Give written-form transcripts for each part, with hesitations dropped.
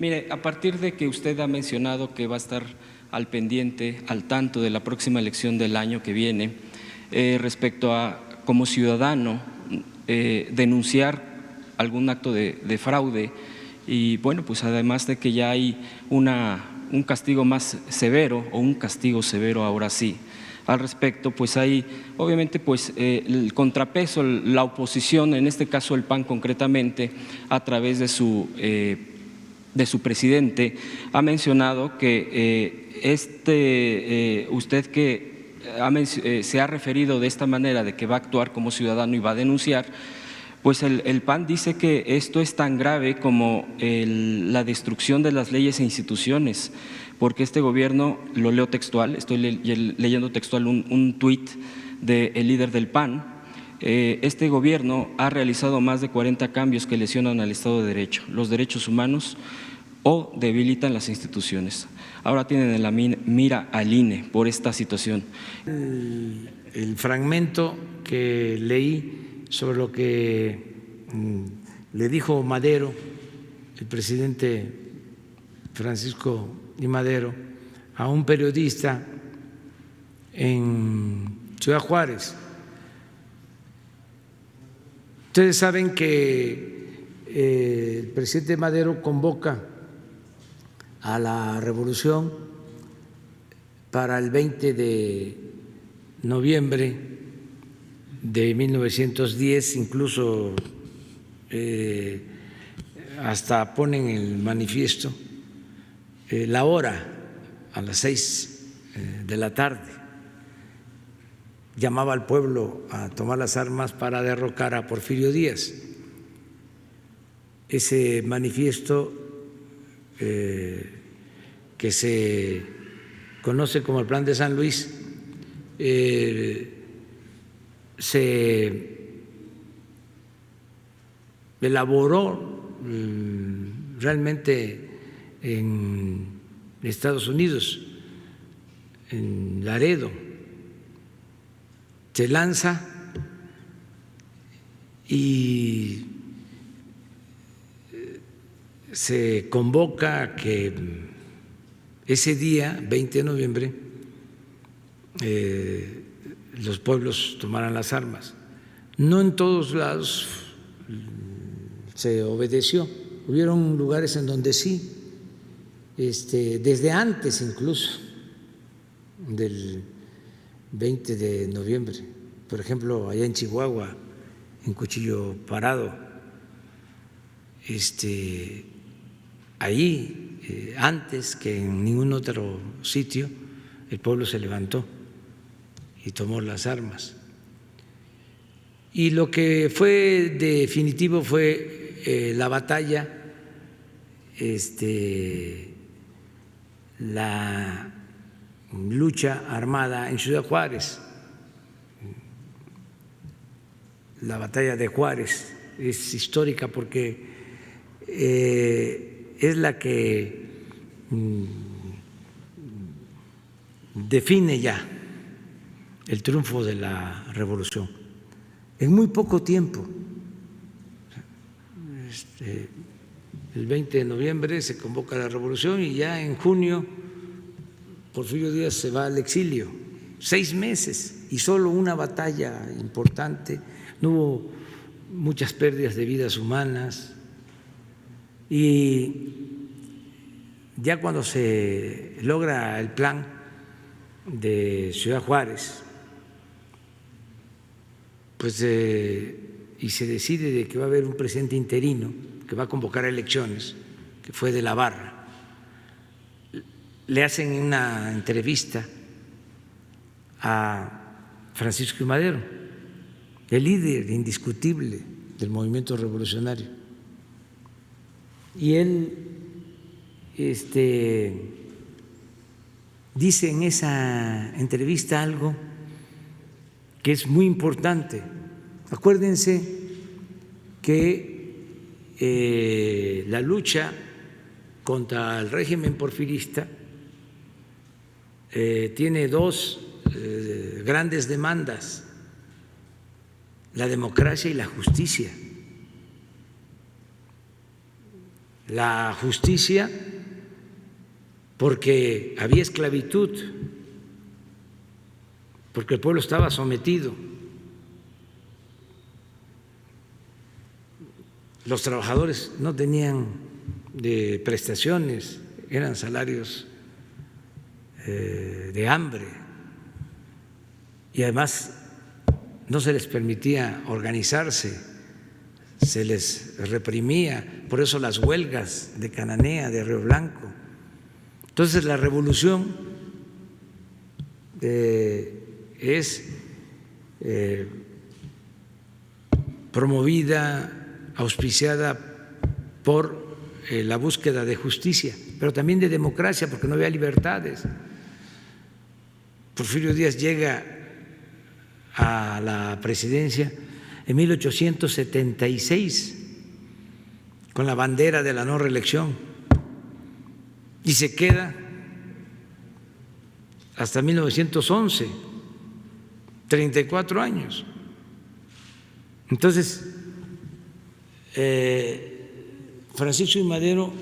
Mire, a partir de que usted ha mencionado que va a estar al pendiente, al tanto de la próxima elección del año que viene, respecto a, como ciudadano, denunciar algún acto de fraude y, bueno, pues además de que ya hay un castigo más severo o un castigo severo ahora sí. Al respecto, pues hay obviamente pues el contrapeso, la oposición, en este caso el PAN concretamente, a través de su presidente, ha mencionado que usted que se ha referido de esta manera de que va a actuar como ciudadano y va a denunciar, pues el PAN dice que esto es tan grave como la destrucción de las leyes e instituciones, porque este gobierno, lo leo textual, estoy leyendo textual un tuit del líder del PAN, este gobierno ha realizado más de 40 cambios que lesionan al Estado de Derecho, los derechos humanos o debilitan las instituciones. Ahora tienen en la mira al INE por esta situación. El fragmento que leí sobre lo que le dijo Madero, el presidente Francisco I. Madero, a un periodista en Ciudad Juárez. Ustedes saben que el presidente Madero convoca a la revolución para el 20 de noviembre de 1910, incluso hasta ponen en el manifiesto la hora a las 6 de la tarde. Llamaba al pueblo a tomar las armas para derrocar a Porfirio Díaz. Ese manifiesto que se conoce como el Plan de San Luis se elaboró realmente en Estados Unidos, en Laredo. Se lanza y se convoca a que ese día, 20 de noviembre, los pueblos tomaran las armas. No en todos lados se obedeció, hubieron lugares en donde sí, desde antes incluso del 20 de noviembre, por ejemplo, allá en Chihuahua, en Cuchillo Parado, ahí, antes que en ningún otro sitio, el pueblo se levantó y tomó las armas. Y lo que fue definitivo fue la batalla, la lucha armada en Ciudad Juárez. La batalla de Juárez es histórica porque es la que define ya el triunfo de la revolución. En muy poco tiempo, el 20 de noviembre se convoca la revolución y ya en junio Porfirio Díaz se va al exilio, 6 meses y solo una batalla importante, no hubo muchas pérdidas de vidas humanas. Y ya cuando se logra el plan de Ciudad Juárez, pues y se decide de que va a haber un presidente interino que va a convocar elecciones, que fue de la Barra, le hacen una entrevista a Francisco I. Madero, el líder indiscutible del movimiento revolucionario. Y él dice en esa entrevista algo que es muy importante. Acuérdense que la lucha contra el régimen porfirista tiene 2 grandes demandas: la democracia y la justicia. la justicia porque había esclavitud, porque el pueblo estaba sometido. Los trabajadores no tenían de prestaciones, eran salarios de hambre, y además no se les permitía organizarse, se les reprimía, por eso las huelgas de Cananea, de Río Blanco. Entonces la revolución es promovida, auspiciada por la búsqueda de justicia, pero también de democracia, porque no había libertades. Porfirio Díaz llega a la presidencia en 1876 con la bandera de la no reelección y se queda hasta 1911, 34 años. Entonces, Francisco I. Madero,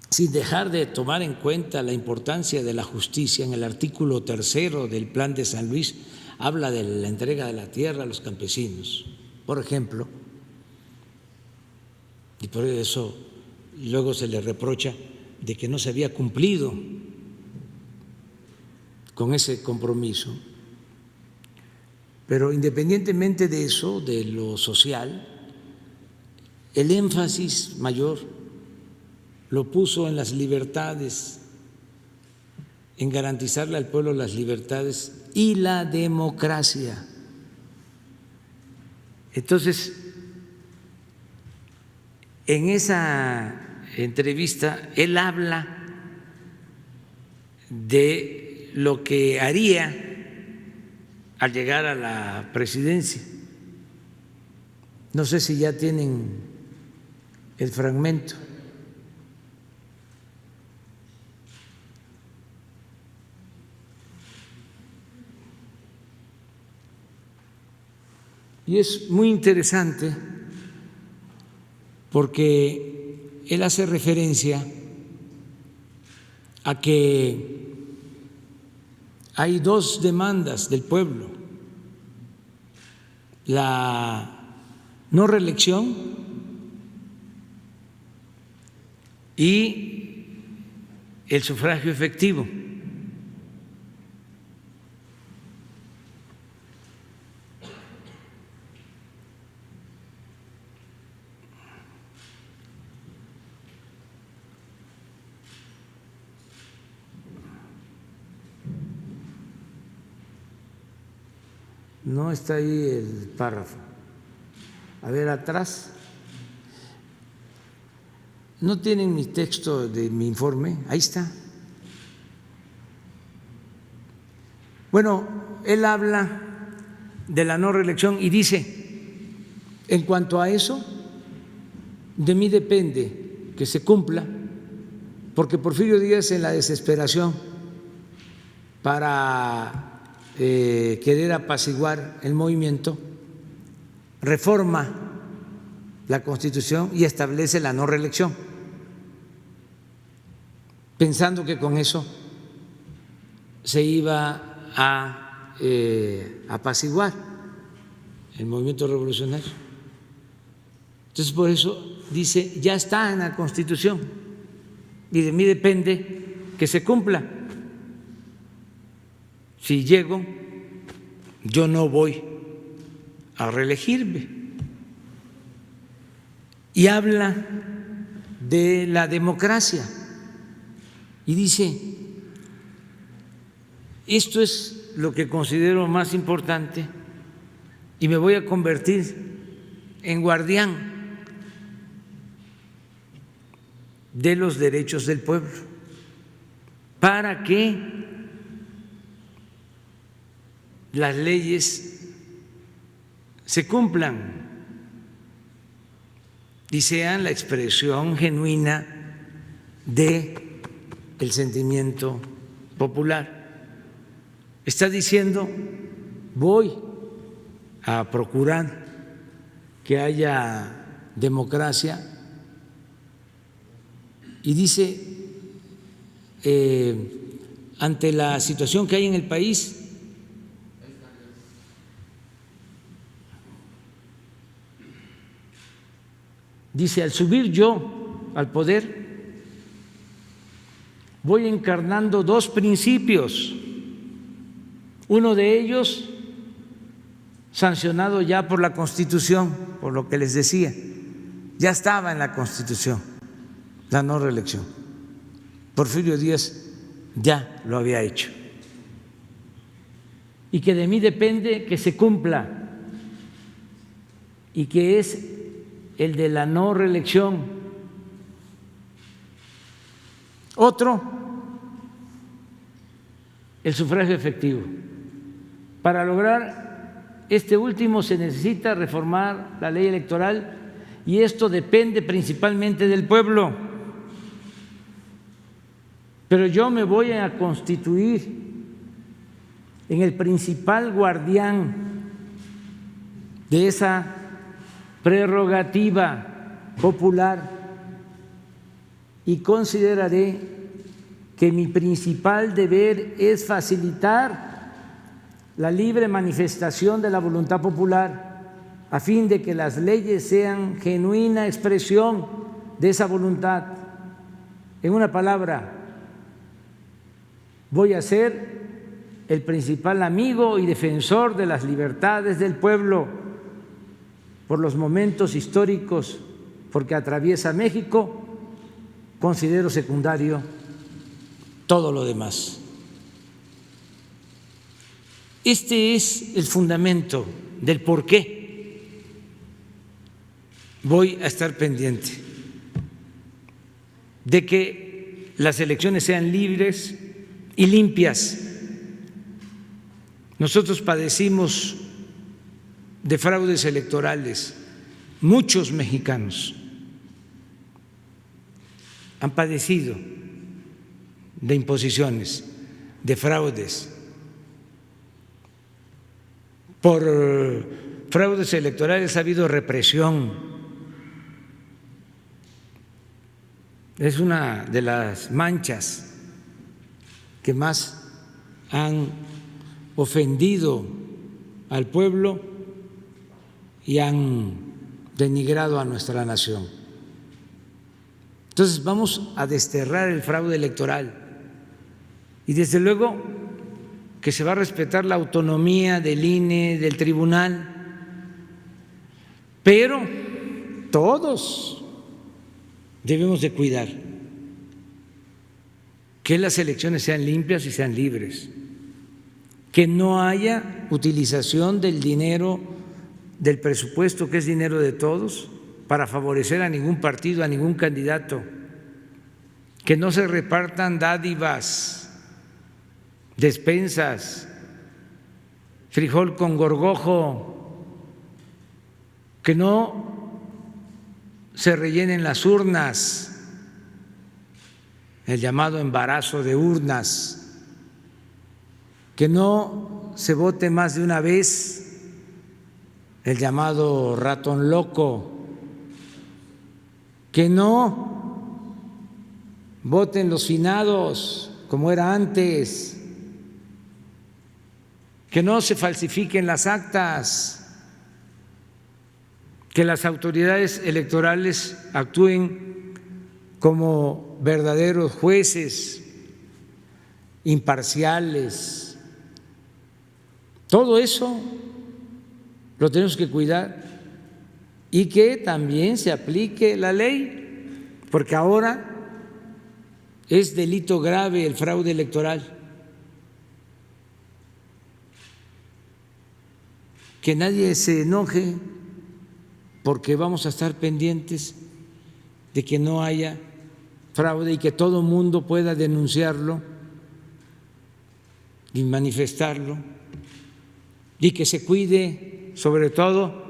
sin dejar de tomar en cuenta la importancia de la justicia, en el artículo 3 del Plan de San Luis habla de la entrega de la tierra a los campesinos, por ejemplo, y por eso luego se le reprocha de que no se había cumplido con ese compromiso. Pero independientemente de eso, de lo social, el énfasis mayor lo puso en las libertades, en garantizarle al pueblo las libertades y la democracia. Entonces, en esa entrevista, él habla de lo que haría al llegar a la presidencia. No sé si ya tienen el fragmento. Y es muy interesante porque él hace referencia a que hay dos demandas del pueblo: la no reelección y el sufragio efectivo. No está ahí el párrafo. A ver, atrás. ¿No tienen mi texto de mi informe? Ahí está. Bueno, él habla de la no reelección y dice: en cuanto a eso, de mí depende que se cumpla, porque Porfirio Díaz, en la desesperación para querer apaciguar el movimiento, reforma la Constitución y establece la no reelección, pensando que con eso se iba a apaciguar el movimiento revolucionario. Entonces, por eso dice: ya está en la Constitución y de mí depende que se cumpla. Si llego, yo no voy a reelegirme. Y habla de la democracia y dice: esto es lo que considero más importante y me voy a convertir en guardián de los derechos del pueblo para que las leyes se cumplan y sean la expresión genuina del sentimiento popular. Está diciendo: voy a procurar que haya democracia y dice, ante la situación que hay en el país, dice, al subir yo al poder, voy encarnando dos principios, uno de ellos sancionado ya por la Constitución, por lo que les decía, ya estaba en la Constitución la no reelección. Porfirio Díaz ya lo había hecho. Y que de mí depende que se cumpla, y que es el de la no reelección. Otro, el sufragio efectivo. Para lograr este último se necesita reformar la ley electoral, y esto depende principalmente del pueblo. Pero yo me voy a constituir en el principal guardián de esa prerrogativa popular, y consideraré que mi principal deber es facilitar la libre manifestación de la voluntad popular, a fin de que las leyes sean genuina expresión de esa voluntad. En una palabra, voy a ser el principal amigo y defensor de las libertades del pueblo por los momentos históricos porque atraviesa México. Considero secundario todo lo demás. Este es el fundamento del por qué voy a estar pendiente de que las elecciones sean libres y limpias. Nosotros padecimos de fraudes electorales, muchos mexicanos han padecido de imposiciones, de fraudes. Por fraudes electorales ha habido represión. Es una de las manchas que más han ofendido al pueblo y han denigrado a nuestra nación. Entonces vamos a desterrar el fraude electoral, y desde luego que se va a respetar la autonomía del INE, del tribunal, pero todos debemos de cuidar que las elecciones sean limpias y sean libres, que no haya utilización del dinero del presupuesto, que es dinero de todos, para favorecer a ningún partido, a ningún candidato, que no se repartan dádivas, despensas, frijol con gorgojo, que no se rellenen las urnas, el llamado embarazo de urnas, que no se vote más de una vez, el llamado ratón loco, que no voten los finados como era antes, que no se falsifiquen las actas, que las autoridades electorales actúen como verdaderos jueces, imparciales. Todo eso lo tenemos que cuidar, y que también se aplique la ley, porque ahora es delito grave el fraude electoral. Que nadie se enoje, porque vamos a estar pendientes de que no haya fraude y que todo mundo pueda denunciarlo y manifestarlo, y que se cuide sobre todo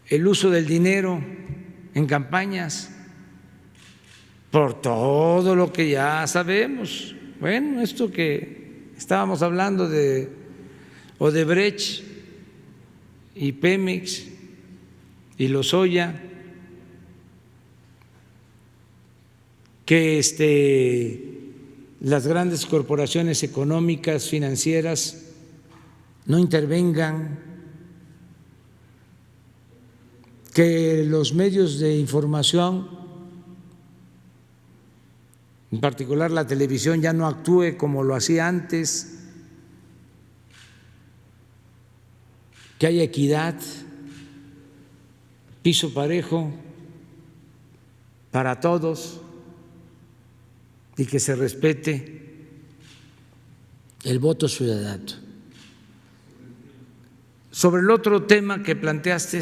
el uso del dinero en campañas, por todo lo que ya sabemos. Bueno, esto que estábamos hablando de Odebrecht y Pemex y Lozoya, que las grandes corporaciones económicas, financieras, no intervengan, que los medios de información, en particular la televisión, ya no actúe como lo hacía antes, que haya equidad, piso parejo para todos y que se respete el voto ciudadano. Sobre el otro tema que planteaste,